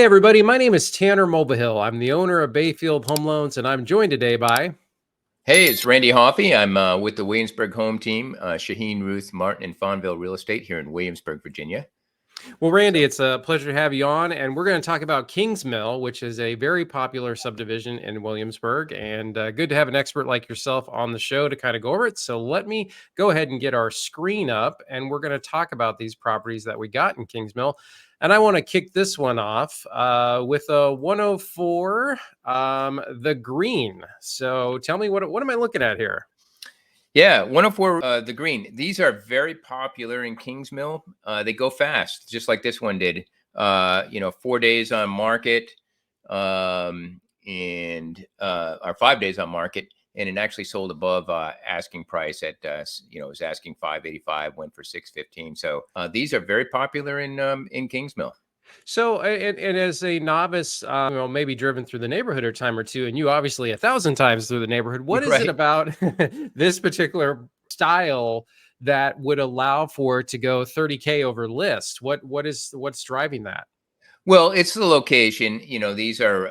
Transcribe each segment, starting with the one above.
Hey everybody, my name is Tanner Mulvihill. I'm the owner of Bayfield Home Loans, and I'm joined today by. Hey, it's Randy Haufe. I'm with the Williamsburg Home Team, Shaheen, Ruth, Martin, and Fonville Real Estate here in Williamsburg, Virginia. Well, Randy, So, it's a pleasure to have you on, and we're going to talk about Kingsmill, which is a very popular subdivision in Williamsburg, and good to have an expert like yourself on the show to kind of go over it. So let me go ahead and get our screen up, and we're going to talk about these properties that we got in Kingsmill. And I want to kick this one off with a 104, the green. So tell me, what am I looking at here? yeah, 104 The Green. These are very popular in Kingsmill. They go fast, just like this one did. 4 days on market, and or 5 days on market, and it actually sold above asking price at it was asking 585, went for 615. So these are very popular in Kingsmill. So, and as a novice, maybe driven through the neighborhood a time or two, and you obviously 1,000 times through the neighborhood, what is it Right. about this particular style that would allow for it to go 30K over list? What's driving that? Well, it's the location. These are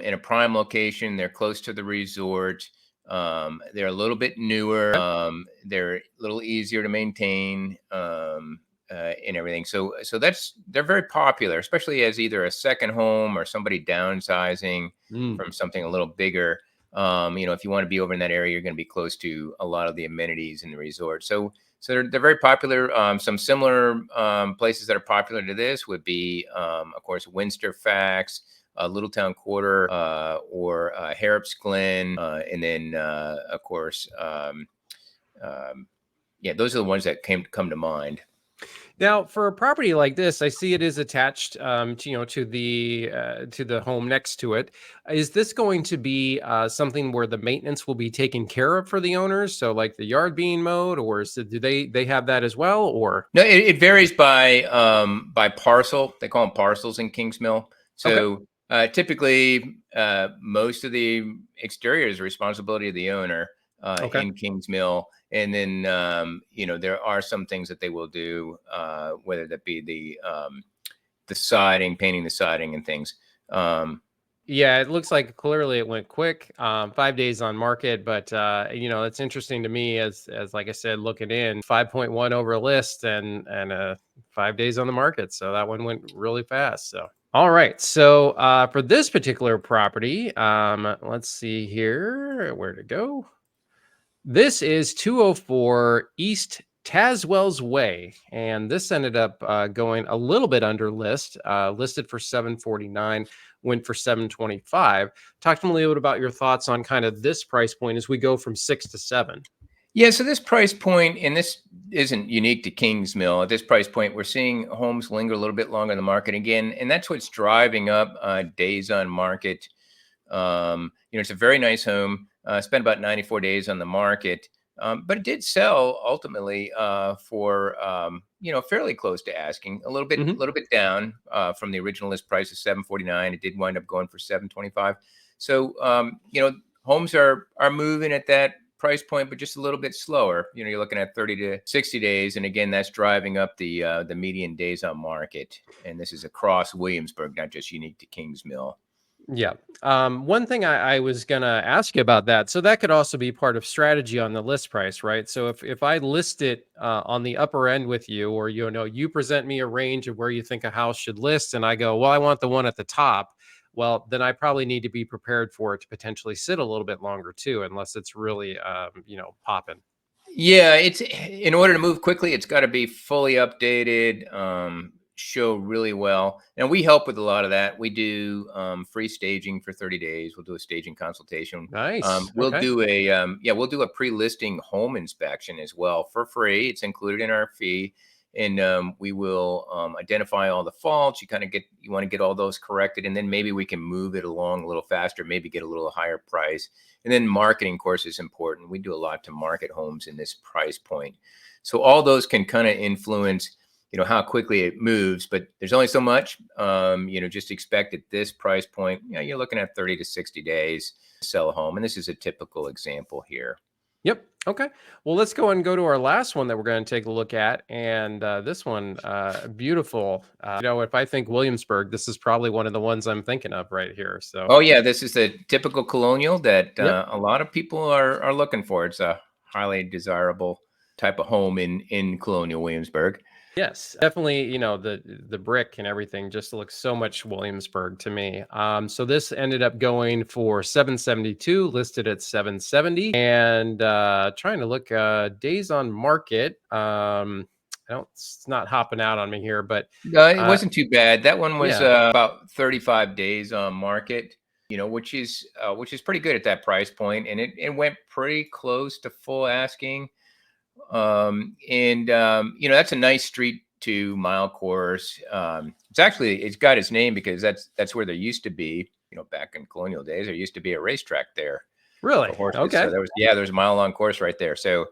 in a prime location. They're close to the resort. They're a little bit newer. Okay. They're a little easier to maintain, and everything. So they're very popular, especially as either a second home or somebody downsizing Mm. from something a little bigger. If you want to be over in that area, you're going to be close to a lot of the amenities in the resort. So they're very popular. Some similar places that are popular to this would be, of course, Winster Fax, Littletown Quarter, or Harrops Glen, and then, of course, yeah, those are the ones that come to mind. Now, for a property like this, I see it is attached, to the home next to it. Is this going to be something where the maintenance will be taken care of for the owners? So, like the yard being mowed, or do they have that as well? Or No, it varies by parcel. They call them parcels in Kingsmill. okay, So typically, most of the exterior is the responsibility of the owner okay. in Kingsmill, and then there are some things that they will do, whether that be the siding, painting the siding, and things. Um, Yeah, it looks like clearly it went quick. 5 days on market, but it's interesting to me as like I said, looking in 5.1 over list and 5 days on the market. So that one went really fast. So all right. So for this particular property, let's see here where to go. This is 204 East Tazwell's Way, and this ended up going a little bit under list, listed for 749, went for 725. Talk to me a little bit about your thoughts on kind of this price point as we go from 6 to 7. Yeah, so this price point, and this isn't unique to Kingsmill. At this price point, we're seeing homes linger a little bit longer in the market again, and that's what's driving up days on market. It's a very nice home. Spent about 94 days on the market, but it did sell ultimately for fairly close to asking, Hmm. little bit down from the original list price of 749. It did wind up going for 725. So homes are moving at that price point, but just a little bit slower. You're looking at 30 to 60 days, and again, that's driving up the median days on market. And this is across Williamsburg, not just unique to Kingsmill. Yeah. One thing I was gonna ask you about that. So that could also be part of strategy on the list price, right? So if I list it on the upper end with you, or you present me a range of where you think a house should list, and I go, well, I want the one at the top. Well, then I probably need to be prepared for it to potentially sit a little bit longer too, unless it's really popping. Yeah, it's in order to move quickly, it's got to be fully updated, show really well. And we help with a lot of that. We do free staging for 30 days. We'll do a staging consultation. Nice. We'll Okay. do we'll do a pre-listing home inspection as well for free. It's included in our fee. And we will identify all the faults. You want to get all those corrected, and then maybe we can move it along a little faster, maybe get a little higher price. And then marketing, of course, is important. We do a lot to market homes in this price point. So all those can kind of influence, how quickly it moves, but there's only so much. Just expect at this price point, you're looking at 30 to 60 days to sell a home. And this is a typical example here. Yep. Okay. Well, let's go to our last one that we're going to take a look at. And this one, beautiful. If I think Williamsburg, this is probably one of the ones I'm thinking of right here. So, Oh yeah, this is the typical colonial that yep. a lot of people are looking for. It's a highly desirable type of home in colonial Williamsburg. Yes, definitely. The brick and everything just looks so much Williamsburg to me. So this ended up going for 772, listed at 770, and trying to look days on market. I don't. It's not hopping out on me here, but No, it uh, wasn't too bad. That one was yeah, about 35 days on market, which is pretty good at that price point, and it went pretty close to full asking. That's a nice street to mile course. It's got its name because that's where there used to be, back in colonial days, there used to be a racetrack there for really. horses. So Okay. there was a mile long course right there. So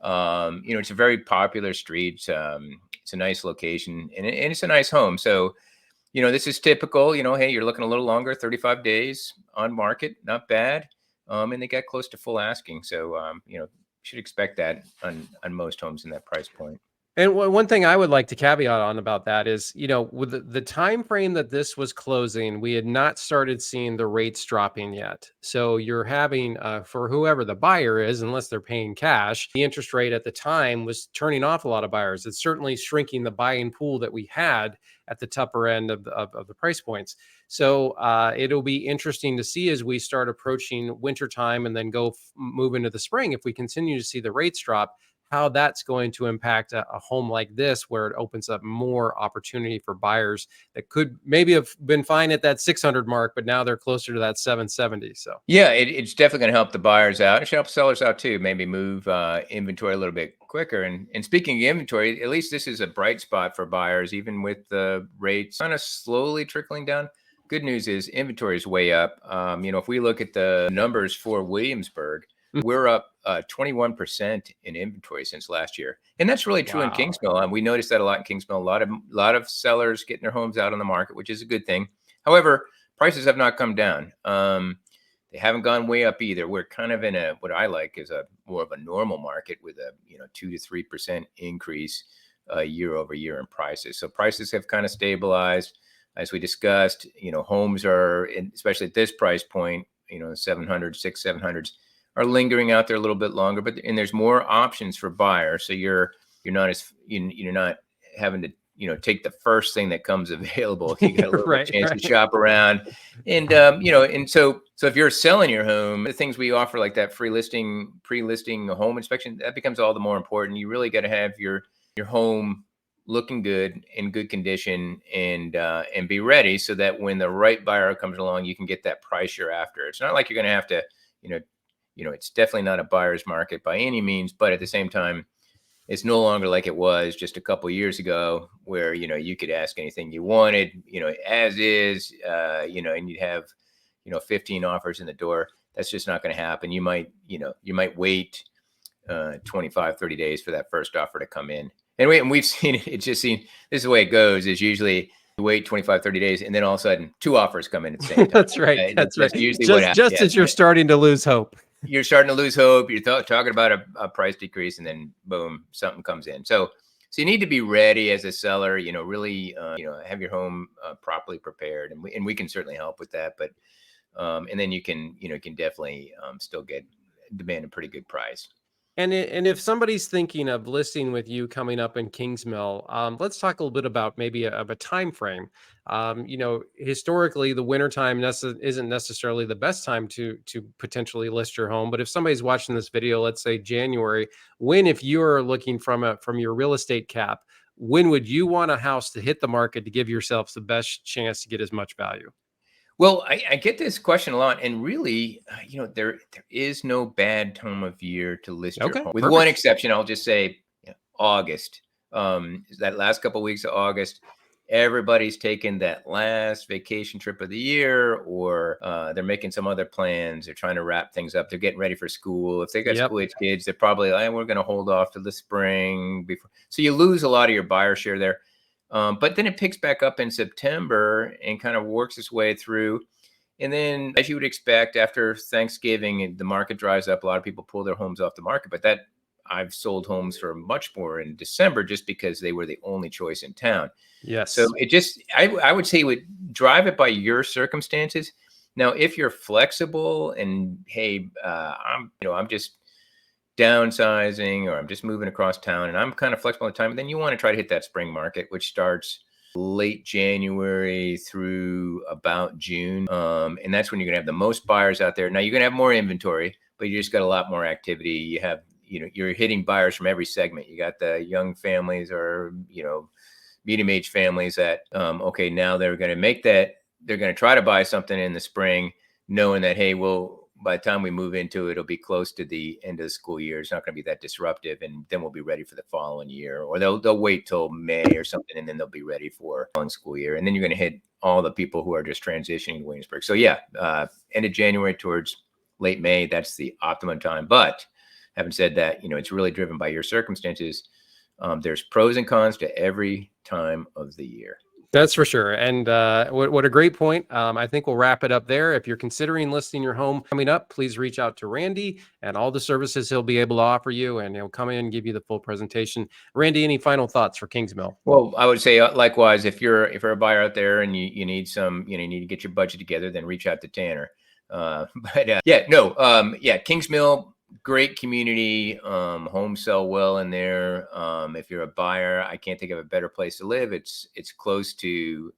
it's a very popular street. It's a nice location, and it's a nice home. So, this is typical. Hey, you're looking a little longer, 35 days on market, not bad. And they got close to full asking. So, should expect that on most homes in that price point. And one thing I would like to caveat on about that is, with the time frame that this was closing, we had not started seeing the rates dropping yet. So you're having, for whoever the buyer is, unless they're paying cash, the interest rate at the time was turning off a lot of buyers. It's certainly shrinking the buying pool that we had at the tougher end of the price points. So it'll be interesting to see as we start approaching wintertime and then move into the spring, if we continue to see the rates drop, how that's going to impact a home like this, where it opens up more opportunity for buyers that could maybe have been fine at that 600 mark, but now they're closer to that 770. So, Yeah, it's definitely going to help the buyers out. It should help sellers out too. Maybe move inventory a little bit quicker. And speaking of inventory, at least this is a bright spot for buyers, even with the rates kind of slowly trickling down. Good news is inventory is way up. If we look at the numbers for Williamsburg, we're up 21% in inventory since last year, and that's really true in wow. Kingsmill. And we noticed that a lot in Kingsmill. A lot of sellers getting their homes out on the market, which is a good thing. However, prices have not come down. They haven't gone way up either. We're kind of in what I like is a more of a normal market with a 2 to 3% increase year over year in prices. So prices have kind of stabilized, as we discussed. Homes are, especially at this price point, 700, 700s are lingering out there a little bit longer. And there's more options for buyers, so you're not having to take the first thing that comes available. You got a little bit Right, chance to right. shop around, and so if you're selling your home, the things we offer, like that pre-listing home inspection, that becomes all the more important. You really got to have your home looking good, in good condition, and be ready, so that when the right buyer comes along, you can get that price you're after. It's not like you're going to have to, it's definitely not a buyer's market by any means, but at the same time, it's no longer like it was just a couple of years ago, where you could ask anything you wanted, as is, and you'd have 15 offers in the door. That's just not going to happen. You might wait 25, 30 days for that first offer to come in. And we've seen it. It's just seen, this is the way it goes, is usually you wait 25, 30 days, and then all of a sudden 2 offers come in at the same time. That's right. That's right. That's usually what Just happens. just Yeah. as you're starting to lose hope. You're starting to lose hope. You're talking about a price decrease, and then boom, something comes in. So you need to be ready as a seller. Really, have your home properly prepared, and we can certainly help with that. But and then you can definitely still demand a pretty good price. And if somebody's thinking of listing with you coming up in Kingsmill, let's talk a little bit about maybe of a time frame. Historically, the wintertime isn't necessarily the best time to potentially list your home. But if somebody's watching this video, let's say January, if you're looking from your real estate cap, when would you want a house to hit the market to give yourself the best chance to get as much value? Well, I get this question a lot, and really, there is no bad time of year to list your Okay, home, with one perfect. exception. I'll just say, August. That last couple of weeks of August, everybody's taking that last vacation trip of the year, or they're making some other plans. They're trying to wrap things up. They're getting ready for school. If they got Yep. school age kids, they're probably like, we're going to hold off to the spring before. So you lose a lot of your buyer share there. But then it picks back up in September and kind of works its way through. And then, as you would expect, after Thanksgiving, the market dries up. A lot of people pull their homes off the market, but that I've sold homes for much more in December just because they were the only choice in town. So Yes. it just, I would say, would drive it by your circumstances. Now, if you're flexible and hey, I'm just downsizing or I'm just moving across town and I'm kind of flexible at the time, then you want to try to hit that spring market, which starts late January through about June. And that's when you're going to have the most buyers out there. Now you're going to have more inventory, but you just got a lot more activity. You have, you're hitting buyers from every segment. You got the young families or, medium age families that, okay, now they're going to make that, they're going to try to buy something in the spring, knowing that, hey, well, by the time we move into it, it'll be close to the end of the school year. It's not going to be that disruptive, and then we'll be ready for the following year. Or they'll wait till May or something, and then they'll be ready for one school year. And then you're going to hit all the people who are just transitioning to Williamsburg. So yeah, end of January towards late May, that's the optimum time. But having said that, it's really driven by your circumstances. There's pros and cons to every time of the year. That's for sure. And what a great point. I think we'll wrap it up there. If you're considering listing your home coming up, please reach out to Randy and all the services he'll be able to offer you, and he'll come in and give you the full presentation. Randy, any final thoughts for Kingsmill? Well, I would say likewise, if you're a buyer out there and you need some, you need to get your budget together, then reach out to Tanner. Kingsmill, great community, homes sell well in there. If you're a buyer, I can't think of a better place to live. It's close to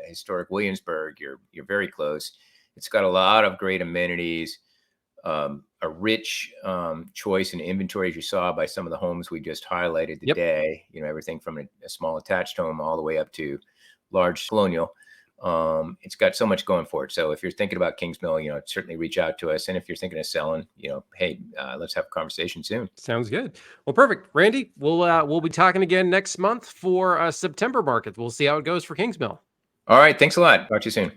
historic Williamsburg. You're very close. It's got a lot of great amenities, a rich choice and inventory, as you saw by some of the homes we just highlighted today. Everything from a small attached home all the way up to large colonial. It's got so much going for it. So if you're thinking about Kingsmill, certainly reach out to us. And if you're thinking of selling, hey, let's have a conversation soon. Sounds good. Well, perfect. Randy, we'll be talking again next month for September market. We'll see how it goes for Kingsmill. All right. Thanks a lot. Talk to you soon.